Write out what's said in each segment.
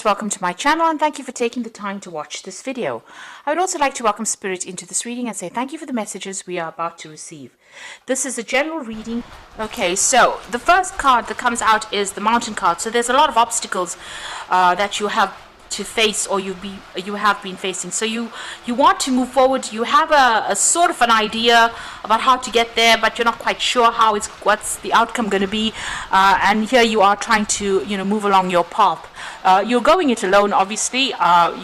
Welcome to my channel and thank you for taking the time to watch this video. I would also like to welcome Spirit into this reading and say thank you for the messages we are about to receive. This is a general reading. Okay, so the first card that comes out is the Mountain card. So there's a lot of obstacles that you have to face, or you have been facing. So you want to move forward. You have a sort of an idea about how to get there, but you're not quite sure what's the outcome going to be. And here you are trying to move along your path. You're going it alone, obviously. You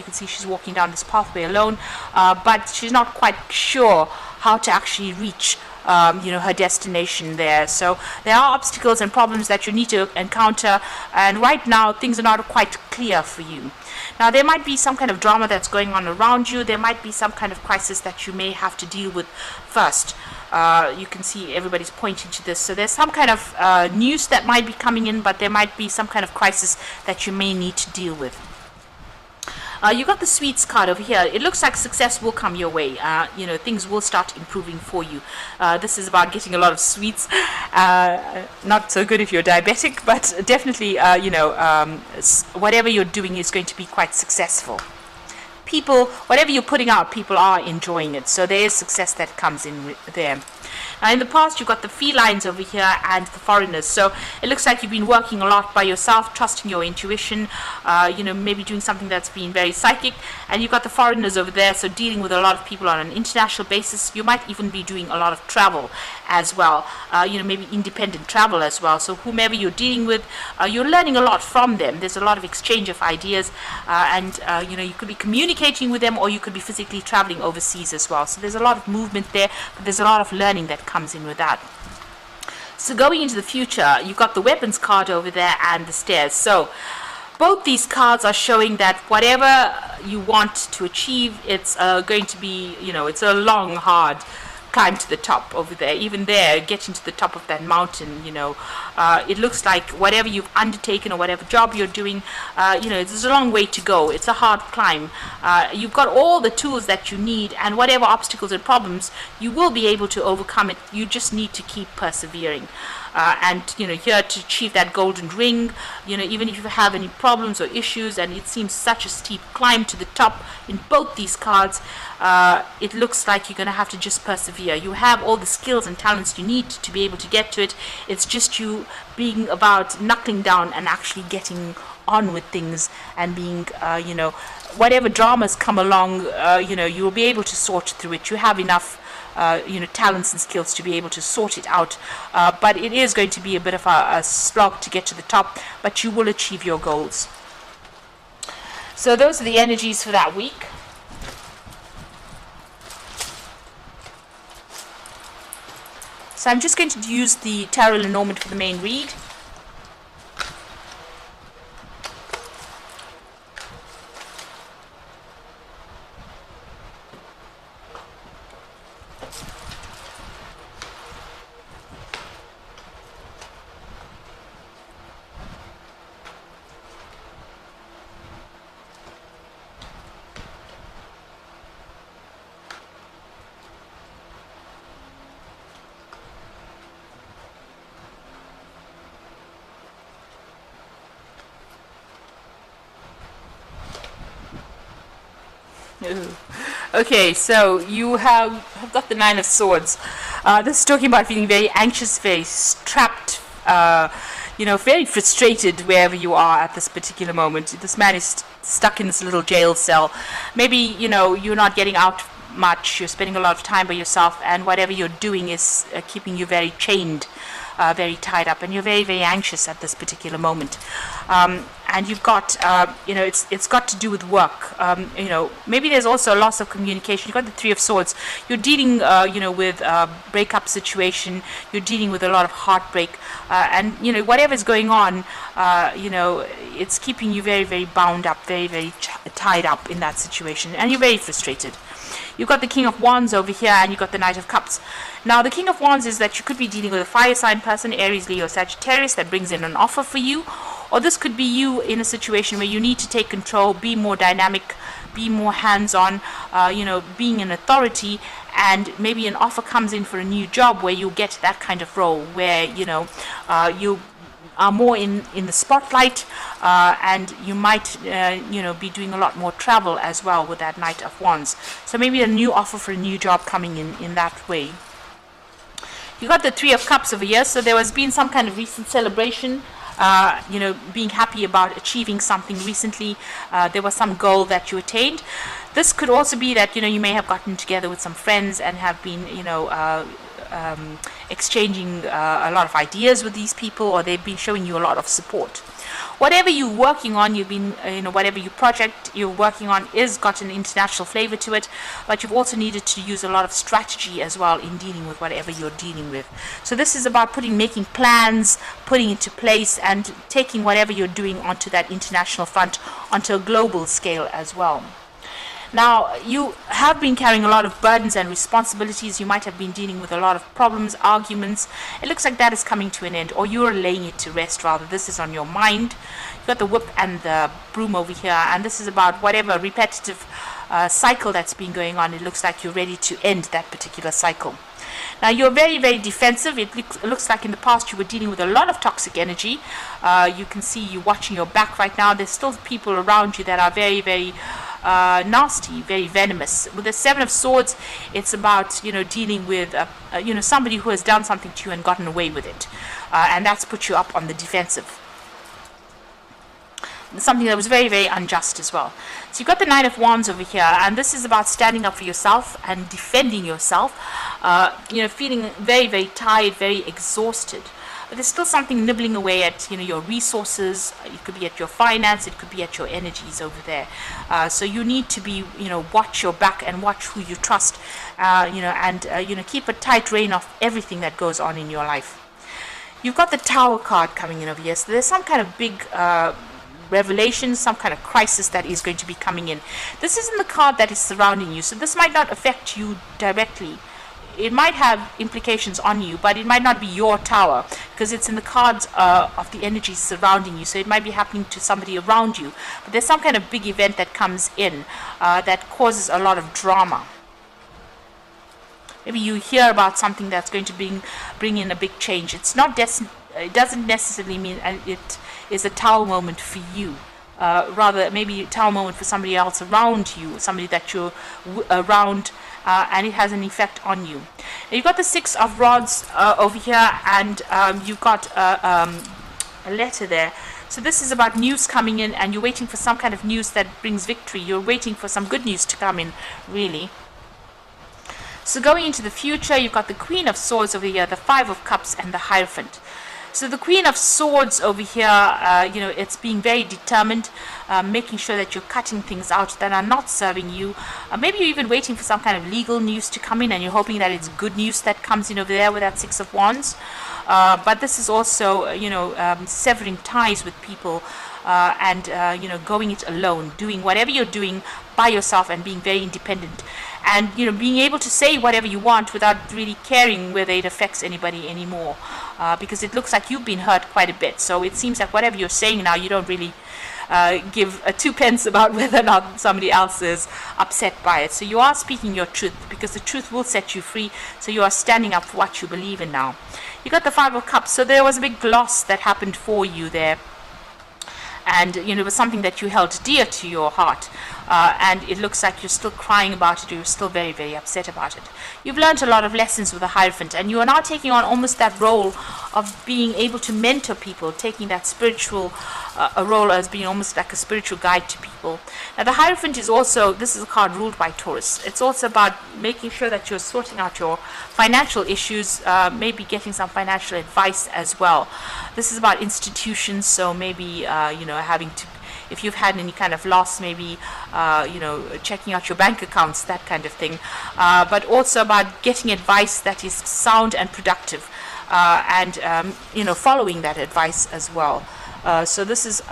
can see she's walking down this pathway alone, but she's not quite sure how to actually reach her destination there. So there are obstacles and problems that you need to encounter, and right now things are not quite clear for you. Now there might be some kind of drama that's going on around you. There might be some kind of crisis that you may have to deal with first. You can see everybody's pointing to this. So there's some kind of news that might be coming in, but there might be some kind of crisis that you may need to deal with. You got the sweets card over here. It looks like success will come your way. Things will start improving for you. This is about getting a lot of sweets. Not so good if you're diabetic, but definitely, whatever you're doing is going to be quite successful. People, whatever you're putting out, people are enjoying it. So there is success that comes in there. Now in the past, you've got the felines over here and the foreigners. So it looks like you've been working a lot by yourself, trusting your intuition, maybe doing something that's been very psychic. And you've got the foreigners over there, so dealing with a lot of people on an international basis. You might even be doing a lot of travel as well, maybe independent travel as well. So whomever you're dealing with, you're learning a lot from them. There's a lot of exchange of ideas, and you could be communicating with them, or you could be physically traveling overseas as well. So there's a lot of movement there, but there's a lot of learning that comes in with that. So going into the future, you've got the weapons card over there and the stairs. So both these cards are showing that whatever you want to achieve, it's going to be, it's a long, hard climb to the top over there. Even there, getting to the top of that mountain, it looks like whatever you've undertaken or whatever job you're doing, there's a long way to go. It's a hard climb. You've got all the tools that you need, and whatever obstacles and problems, you will be able to overcome it. You just need to keep persevering. And here to achieve that golden ring, even if you have any problems or issues, and it seems such a steep climb to the top in both these cards, it looks like you're going to have to just persevere. You have all the skills and talents you need to be able to get to it. It's just you being about knuckling down and actually getting on with things, and being, whatever dramas come along, you will be able to sort through it. You have enough talents and skills to be able to sort it out, but it is going to be a bit of a slog to get to the top, but you will achieve your goals. So those are the energies for that week. So I'm just going to use the Tarot Lenormand for the main read. Okay, so you have got the Nine of Swords. This is talking about feeling very anxious, very trapped, very frustrated wherever you are at this particular moment. This man is stuck in this little jail cell. Maybe, you're not getting out much, you're spending a lot of time by yourself, and whatever you're doing is keeping you very chained, very tied up, and you're very, very anxious at this particular moment. And you've got, it's got to do with work. Maybe there's also a loss of communication. You've got the Three of Swords. You're dealing, with a breakup situation. You're dealing with a lot of heartbreak. And, whatever's going on, it's keeping you very, very bound up, very, very tied up in that situation. And you're very frustrated. You've got the King of Wands over here, and you've got the Knight of Cups. Now, the King of Wands is that you could be dealing with a fire sign person, Aries, Leo, Sagittarius, that brings in an offer for you. Or this could be you in a situation where you need to take control, be more dynamic, be more hands-on, being an authority, and maybe an offer comes in for a new job where you get that kind of role where, you are more in the spotlight, and you might be doing a lot more travel as well with that Knight of Wands. So maybe a new offer for a new job coming in that way. You got the Three of Cups over here, so there has been some kind of recent celebration, being happy about achieving something recently. There was some goal that you attained. This could also be that you may have gotten together with some friends and have been exchanging a lot of ideas with these people, or they've been showing you a lot of support. Whatever you're working on, you've been, whatever your project you're working on is got an international flavor to it, but you've also needed to use a lot of strategy as well in dealing with whatever you're dealing with. So this is about making plans, putting into place, and taking whatever you're doing onto that international front, onto a global scale as well. Now, you have been carrying a lot of burdens and responsibilities. You might have been dealing with a lot of problems, arguments. It looks like that is coming to an end, or you're laying it to rest rather. This is on your mind. You've got the whip and the broom over here, and this is about whatever repetitive cycle that's been going on. It looks like you're ready to end that particular cycle. Now, you're very, very defensive. It looks like in the past you were dealing with a lot of toxic energy. You can see you watching your back right now. There's still people around you that are very, very nasty, very venomous. With the Seven of Swords, it's about dealing with somebody who has done something to you and gotten away with it, and that's put you up on the defensive. Something that was very, very unjust as well. So you've got the Nine of Wands over here, and this is about standing up for yourself and defending yourself. Feeling very, very tired, very exhausted. But there's still something nibbling away at your resources. It could be at your finance, it could be at your energies over there. So you need to be watch your back and watch who you trust, and keep a tight rein of everything that goes on in your life. You've got the Tower card coming in over here, so there's some kind of big revelation, some kind of crisis that is going to be coming in. This isn't the card that is surrounding you, so this might not affect you directly. It might have implications on you, but it might not be your tower, because it's in the cards of the energies surrounding you. So it might be happening to somebody around you, but there's some kind of big event that comes in that causes a lot of drama. Maybe you hear about something that's going to bring in a big change. It doesn't necessarily mean it is a tower moment for you. Rather, maybe a tower moment for somebody else around you, somebody that you're around, and it has an effect on you. Now, you've got the Six of Rods over here, and you've got a letter there. So this is about news coming in, and you're waiting for some kind of news that brings victory. You're waiting for some good news to come in, really. So going into the future, you've got the Queen of Swords over here, the Five of Cups, and the Hierophant. So the Queen of Swords over here, it's being very determined, making sure that you're cutting things out that are not serving you. Maybe you're even waiting for some kind of legal news to come in, and you're hoping that it's good news that comes in over there with that Six of Wands. But this is also, severing ties with people, and going it alone, doing whatever you're doing by yourself and being very independent, and being able to say whatever you want without really caring whether it affects anybody anymore, because it looks like you've been hurt quite a bit. So it seems like whatever you're saying now, you don't really give two pence about whether or not somebody else is upset by it. So you are speaking your truth, because the truth will set you free. So you are standing up for what you believe in now. You got the Five of Cups, so there was a big loss that happened for you there, and it was something that you held dear to your heart, and it looks like you're still crying about it, or you're still very, very upset about it. You've learned a lot of lessons with the Hierophant, and you are now taking on almost that role of being able to mentor people, taking that spiritual a role as being almost like a spiritual guide to people. Now the Hierophant is also, this is a card ruled by Taurus. It's also about making sure that you're sorting out your financial issues, maybe getting some financial advice as well. This is about institutions, so maybe having to, if you've had any kind of loss, maybe checking out your bank accounts, that kind of thing, but also about getting advice that is sound and productive, and following that advice as well. So this is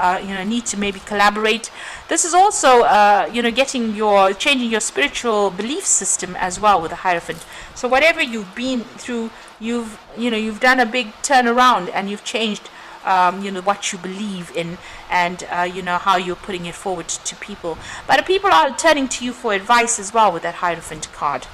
need to maybe collaborate. This is also changing your spiritual belief system as well with the Hierophant. So whatever you've been through, you've done a big turnaround, and you've changed what you believe in, and how you're putting it forward to people. But people are turning to you for advice as well with that Hierophant card.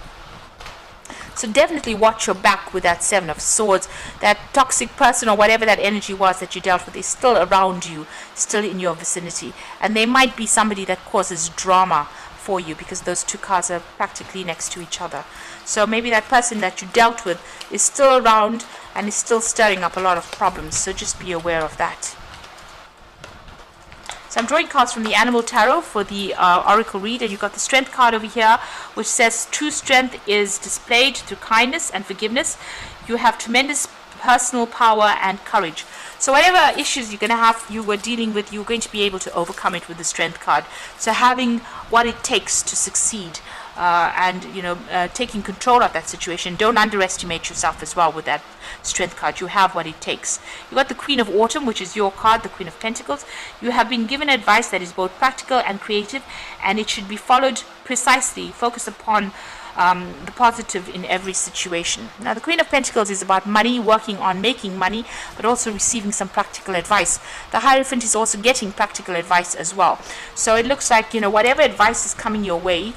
So definitely watch your back with that Seven of Swords. That toxic person or whatever that energy was that you dealt with is still around you, still in your vicinity. And they might be somebody that causes drama for you, because those two cards are practically next to each other. So maybe that person that you dealt with is still around and is still stirring up a lot of problems. So just be aware of that. So I'm drawing cards from the Animal Tarot for the Oracle read, and you've got the Strength card over here, which says true strength is displayed through kindness and forgiveness. You have tremendous personal power and courage. So whatever issues you're going to have, you were dealing with, you're going to be able to overcome it with the Strength card. So having what it takes to succeed, and taking control of that situation. Don't underestimate yourself as well with that Strength card. You have what it takes. You got the Queen of Autumn, which is your card, the Queen of Pentacles. You have been given advice that is both practical and creative, and it should be followed precisely. Focus upon the positive in every situation. Now, the Queen of Pentacles is about money, working on making money, but also receiving some practical advice. The Hierophant is also getting practical advice as well. So it looks like, whatever advice is coming your way,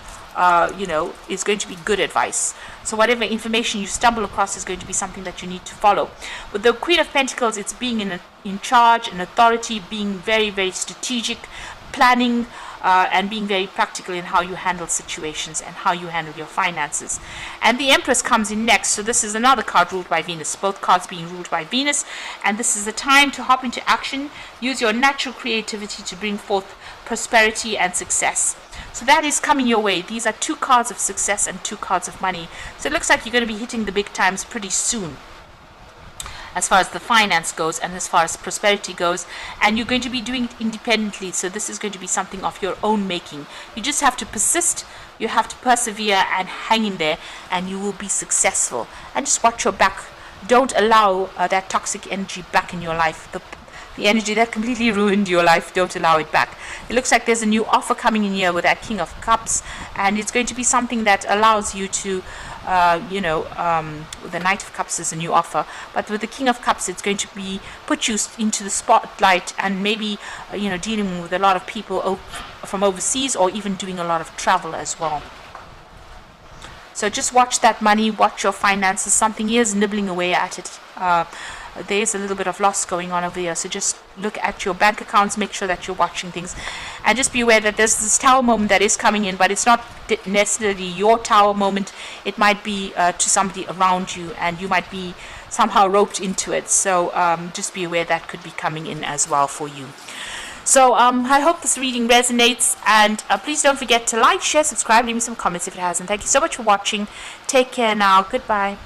is going to be good advice. So whatever information you stumble across is going to be something that you need to follow. With the Queen of Pentacles, it's being in charge, an authority, being very, very strategic, planning, and being very practical in how you handle situations and how you handle your finances. And the Empress comes in next. So this is another card ruled by Venus, both cards being ruled by Venus. And this is the time to hop into action. Use your natural creativity to bring forth prosperity and success. So that is coming your way. These are two cards of success and two cards of money. So it looks like you're going to be hitting the big times pretty soon, as far as the finance goes and as far as prosperity goes, and you're going to be doing it independently. So this is going to be something of your own making. You just have to persist, you have to persevere and hang in there, and you will be successful. And just watch your back. Don't allow that toxic energy back in your life. The energy that completely ruined your life, don't allow it back. It looks like there's a new offer coming in here with that King of Cups, and it's going to be something that allows you to the Knight of Cups is a new offer, but with the King of Cups, it's going to be put you into the spotlight, and maybe dealing with a lot of people from overseas, or even doing a lot of travel as well. So just watch that money, watch your finances. Something is nibbling away at it. There's a little bit of loss going on over here, so just look at your bank accounts, make sure that you're watching things, and just be aware that there's this Tower moment that is coming in, but it's not necessarily your Tower moment. It might be to somebody around you, and you might be somehow roped into it. So just be aware that could be coming in as well for you. So I hope this reading resonates, and please don't forget to like, share, subscribe, leave me some comments if it hasn't. Thank you so much for watching. Take care now. Goodbye.